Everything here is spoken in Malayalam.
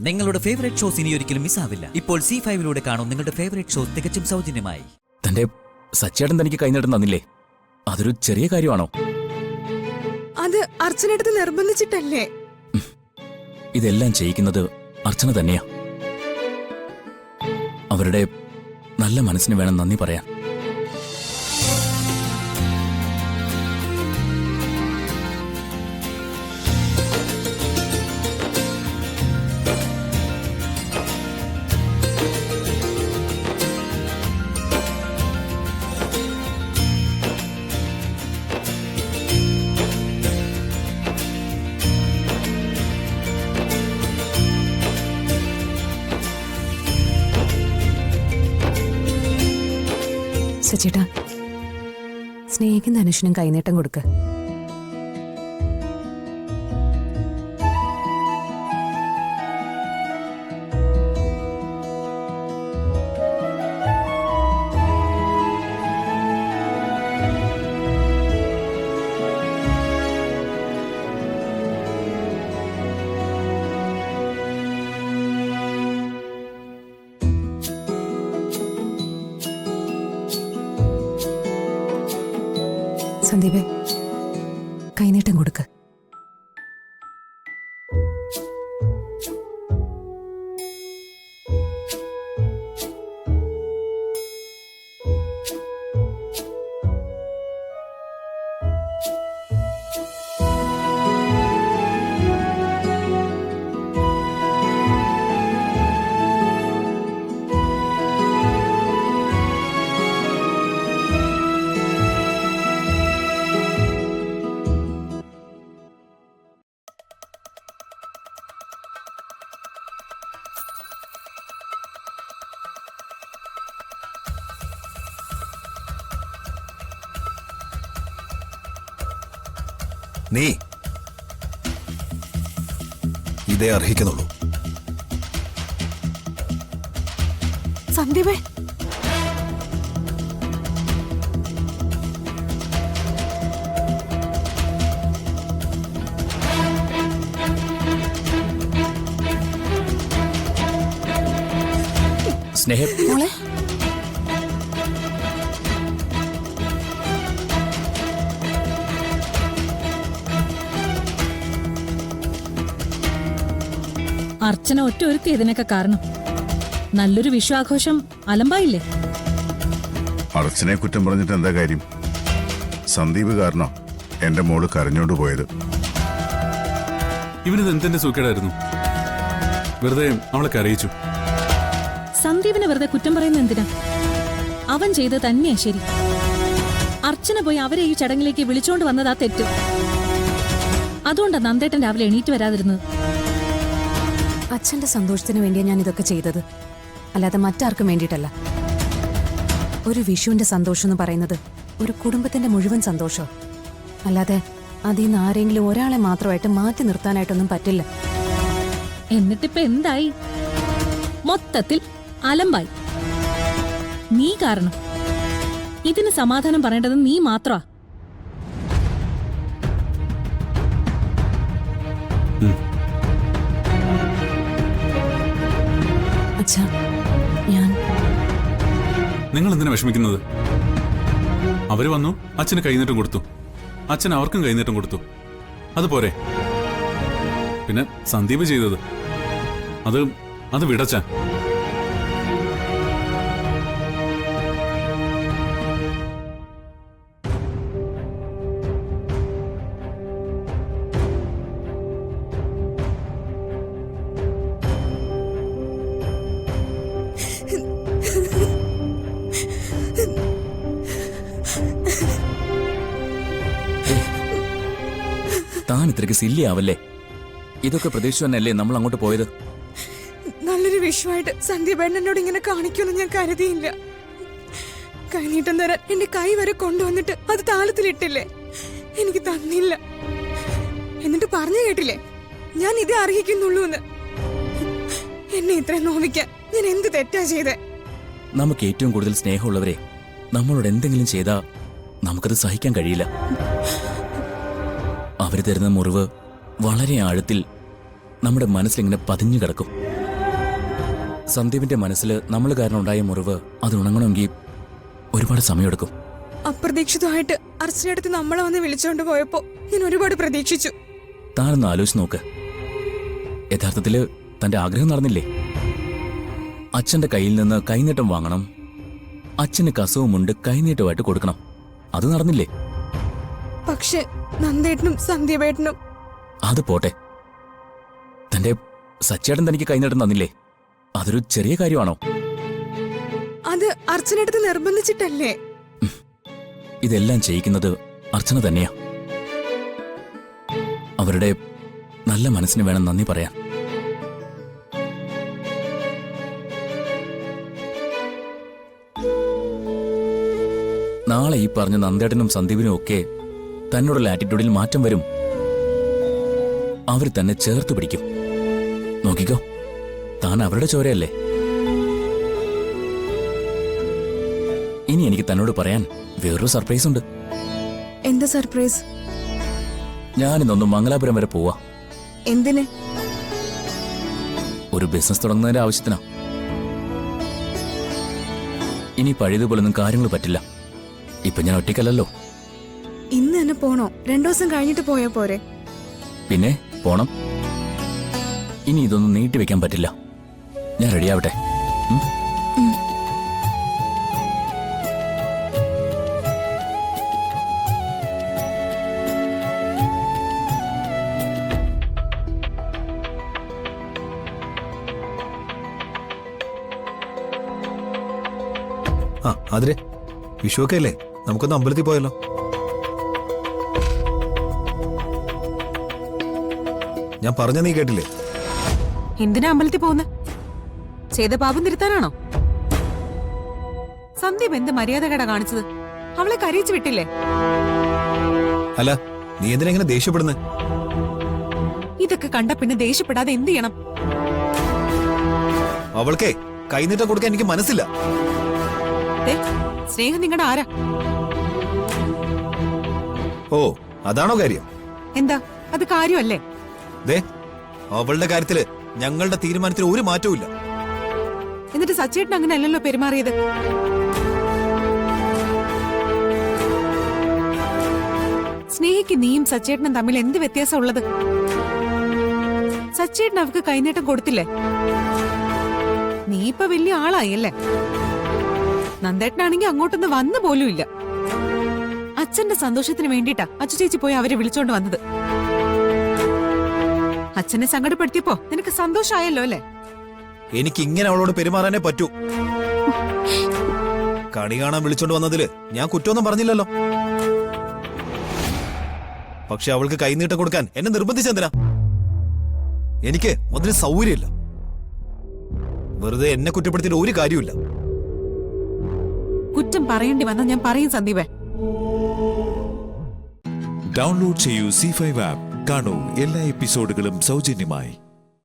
നിങ്ങളുടെ ഫേവറേറ്റ് ഷോസ് ഇനി ഒരിക്കലും മിസ്സാവില്ല. ഇപ്പോൾ C5 കാണും നിങ്ങളുടെ ഫേവറേറ്റ് ഷോസ് തികച്ചും സൗജന്യമായി. തന്റെ സച്ചേട്ടൻ തനിക്ക് കൈനീട്ടം തന്നില്ലേ? അതൊരു ചെറിയ കാര്യമാണോ? അത് അർച്ചനടുത്ത് നിർബന്ധിച്ചിട്ടല്ലേ? ഇതെല്ലാം ചെയ്യിക്കുന്നത് അർച്ചന തന്നെയാ. അവരുടെ നല്ല മനസ്സിന് വേണം നന്ദി പറയാൻ. സച്ചേട്ടാ, സ്നേഹിക്കുന്ന അനുഷനും കൈനീട്ടം കൊടുക്ക. സന്ദീപേ, കൈനീട്ടം കൊടുക്ക. നീ ഇതേ അർഹിക്കുന്നുള്ളൂ. സന്ദീപേ, സ്നേഹം, മോളെ അർച്ചന ഒറ്റ ഒരുത്തി ഇതിനൊക്കെ കാരണം. നല്ലൊരു വിശ്വാഘോഷം അലമ്പായില്ലേ? അർച്ചനെ കുറ്റം പറഞ്ഞിട്ട് എന്താ കാര്യം? സന്ദീപ് കാരണോ എന്റെ മോള് കരഞ്ഞോണ്ട് പോയത്. ഇവനിത് എന്തിന്റെ സൂക്കേടായിരുന്നു? വെറുതെ അവളെ കരയിച്ചു. സന്ദീപിനെ വെറുതെ കുറ്റം പറയുന്ന എന്തിനാ? അവൻ ചെയ്ത് തന്നെയാ ശരി. അർച്ചന പോയി അവരെ ഈ ചടങ്ങിലേക്ക് വിളിച്ചോണ്ട് വന്നതാ തെറ്റ്. അതുകൊണ്ടാ നന്ദേട്ടൻ രാവിലെ എണീറ്റ് വരാതിരുന്നത്. അച്ഛന്റെ സന്തോഷത്തിന് വേണ്ടിയാ ഞാൻ ഇതൊക്കെ ചെയ്തത്, അല്ലാതെ മറ്റാർക്കും വേണ്ടിയിട്ടല്ല. ഒരു വിഷുവിന്റെ സന്തോഷം എന്ന് പറയുന്നത് ഒരു കുടുംബത്തിന്റെ മുഴുവൻ സന്തോഷം, അല്ലാതെ അതിൽ നിന്ന് ആരെങ്കിലും ഒരാളെ മാത്രമായിട്ട് മാറ്റി നിർത്താനായിട്ടൊന്നും പറ്റില്ല. എന്നിട്ടിപ്പോ എന്തായി? മൊത്തത്തിൽ അലമ്പായി. നീ കാരണം. ഇതിന് സമാധാനം പറയേണ്ടത് നീ മാത്രമാ. അച്ഛാ, ഞാൻ നിങ്ങൾ എന്തിനാ വിഷമിക്കുന്നത്? അവര് വന്നു, അച്ഛന് കൈനീട്ടം കൊടുത്തു, അച്ഛൻ അവർക്കും കൈനീട്ടം കൊടുത്തു. അതുപോരെ? പിന്നെ സന്ദീപ് ചെയ്തത് അത് വിടച്ച. താൻ ഇത്രയ്ക്ക് സില്ലി ആവല്ലേ? ഇതൊക്കെ പ്രതീക്ഷിച്ചു തന്നെയല്ലേ നമ്മൾ അങ്ങോട്ട് പോയത്? നല്ലൊരു വിഷുവായിട്ട് സന്ദീപേട്ടൻ എന്നോട് ഇങ്ങനെ കാണിക്കുമെന്ന് ഞാൻ കരുതിയില്ല. കൈനീട്ടം തരാൻ എന്റെ കൈ വരെ കൊണ്ടുവന്നിട്ട് അത് താളത്തിലിട്ടില്ലേ, എനിക്ക് തന്നില്ല. എന്നിട്ട് പറഞ്ഞു കേട്ടില്ലേ, ഞാൻ ഇതേ അർഹിക്കുന്നുള്ളൂ എന്ന്. എന്നെ ഇത്രയും നോവിക്കാൻ ഞാൻ എന്ത് തെറ്റാ ചെയ്തേ? നമുക്ക് ഏറ്റവും കൂടുതൽ സ്നേഹമുള്ളവരെ നമ്മളോട് എന്തെങ്കിലും ചെയ്താൽ നമുക്കത് സഹിക്കാൻ കഴിയില്ല. അവർ തരുന്ന മുറിവ് വളരെ ആഴത്തിൽ നമ്മുടെ മനസ്സിലിങ്ങനെ പതിഞ്ഞു കിടക്കും. സന്ദീപിന്റെ മനസ്സിൽ നമ്മൾ കാരണം ഉണ്ടായ മുറിവ് അത് ഉണങ്ങണമെങ്കിൽ ഒരുപാട് സമയമെടുക്കും. അപ്രതീക്ഷിതമായിട്ട് അർച്ചനടുത്ത് നമ്മളെ വന്ന് വിളിച്ചോണ്ട് പോയപ്പോ ഞാൻ ഒരുപാട് പ്രതീക്ഷിച്ചു. താനൊന്ന് ആലോചിച്ച് നോക്ക്. യഥാർത്ഥത്തില് തന്റെ ആഗ്രഹം നടന്നില്ലേ? അച്ഛന്റെ കയ്യിൽ നിന്ന് കൈനീട്ടം വാങ്ങണം, അച്ഛന് കസവുമുണ്ട് കൈനീട്ടമായിട്ട് കൊടുക്കണം. അത് നടന്നില്ലേ? പക്ഷെ നന്ദേട്ടനും സന്ധ്യബേട്ടനും അത് പോട്ടെ, തന്റെ സച്ചേട്ടൻ തനിക്ക് കൈനീട്ടം തന്നില്ലേ? അതൊരു ചെറിയ കാര്യമാണോ? അത് അർച്ചനടുത്ത് നിർബന്ധിച്ചിട്ടല്ലേ? ഇതെല്ലാം ചെയ്യിക്കുന്നത് അർച്ചന തന്നെയാ. അവരുടെ നല്ല മനസ്സിന് വേണം നന്ദി പറയാൻ. നാളെ ഈ പറഞ്ഞ നന്ദേട്ടനും സന്ദീപിനും ഒക്കെ തന്നോടുള്ള ആറ്റിറ്റ്യൂഡിൽ മാറ്റം വരും. അവർ തന്നെ ചേർത്ത് പിടിക്കും. നോക്കിക്കോ, താൻ അവരുടെ ചോരയല്ലേ. ഇനി എനിക്ക് തന്നോട് പറയാൻ വേറൊരു സർപ്രൈസ് ഉണ്ട്. എന്താ സർപ്രൈസ്? ഞാനിന്നൊന്ന് മംഗലാപുരം വരെ പോവാ. എന്തിന്? ഒരു ബിസിനസ് തുടങ്ങുന്നതിന്റെ ആവശ്യത്തിനാ. ഇനി പഴയതുപോലൊന്നും കാര്യങ്ങൾ പറ്റില്ല. ഇപ്പൊ ഞാൻ ഒറ്റയ്ക്കല്ലല്ലോ. ഇന്ന് തന്നെ പോണോ? 2 ദിവസം കഴിഞ്ഞിട്ട് പോയാ പോരെ? പിന്നെ പോണം. ഇനി ഇതൊന്നും നീട്ടിവെക്കാൻ പറ്റില്ല. ഞാൻ റെഡിയാവട്ടെ. ആ അതിരെ വിഷുവൊക്കെ അല്ലേ, നമുക്കൊന്ന് അമ്പലത്തിൽ പോയല്ലോ. ഞാൻ പറഞ്ഞ നീ കേട്ടില്ലേ? എന്തിനാ അമ്പലത്തിൽ പോകുന്ന? ചെയ്ത പാപം തിരുത്താനാണോ? സന്ദീപ് എന്ത് മര്യാദകേടാ കാണിച്ചത്? അവളെ കരയിച്ചു വിട്ടില്ലേ? അല്ല, നീ എന്തിനാ ഇങ്ങനെ ദേഷ്യപ്പെടുന്നേ? ഇതൊക്കെ കണ്ട പിന്നെ ദേഷ്യപ്പെടാതെ എന്ത് ചെയ്യണം? അവൾക്കേ കൈനീട്ടം കൊടുക്കാൻ എനിക്ക് മനസ്സില്ല. ദേ, സ്നേഹം നിങ്ങളുടെ ആരാ? ഓ അതാണോ കാര്യം? എന്താ അത് കാര്യമല്ലേ? ദേ, അവളുടെ കാര്യത്തില് ഞങ്ങളുടെ തീരുമാനത്തിൽ ഒരു മാറ്റവും ഇല്ല. എന്നിട്ട് സച്ചേട്ടൻ അങ്ങനെ അല്ലല്ലോ പെരുമാറിയത്. സ്നേഹിക്ക് നീയും സച്ചേട്ടനും തമ്മിൽ എന്ത് വ്യത്യാസം ഉള്ളത്? സച്ചേട്ടൻ അവർക്ക് കൈനീട്ടം കൊടുത്തില്ലേ? നീ ഇപ്പൊ വലിയ ആളായല്ലേ? നന്ദേട്ടനാണെങ്കി അങ്ങോട്ടൊന്ന് വന്നു പോലും ഇല്ല. അച്ഛന്റെ സന്തോഷത്തിന് വേണ്ടിട്ടാ അച്ചു ചേച്ചി പോയി അവരെ വിളിച്ചോണ്ട് വന്നത്. അച്ഛനെ സങ്കടപ്പെടുത്തിയപ്പോ നിനക്ക് സന്തോഷമായല്ലോ അല്ലേ? എനിക്ക് ഇങ്ങനെ അവളോട് പെരുമാറാനേ പറ്റൂ. കണി കാണാൻ വിളിച്ചോണ്ട് വന്നതില് ഞാൻ കുറ്റമൊന്നും പറഞ്ഞില്ലല്ലോ. പക്ഷെ അവൾക്ക് കൈനീട്ടം കൊടുക്കാൻ എന്നെ നിർബന്ധിച്ചെന്തിനാ? എനിക്ക് അതിന് സൗകര്യമില്ല. വെറുതെ എന്നെ കുറ്റപ്പെടുത്തിയിട്ട് ഒരു കാര്യമില്ല. കുറ്റം പറയേണ്ടി വന്നാൽ ഞാൻ പറയും സന്ദീപേ. ഡൗൺലോഡ് ചെയ്യൂ C5 ആപ്പ്. കാണൂ എല്ലാ എപ്പിസോഡുകളും സൗജന്യമായി.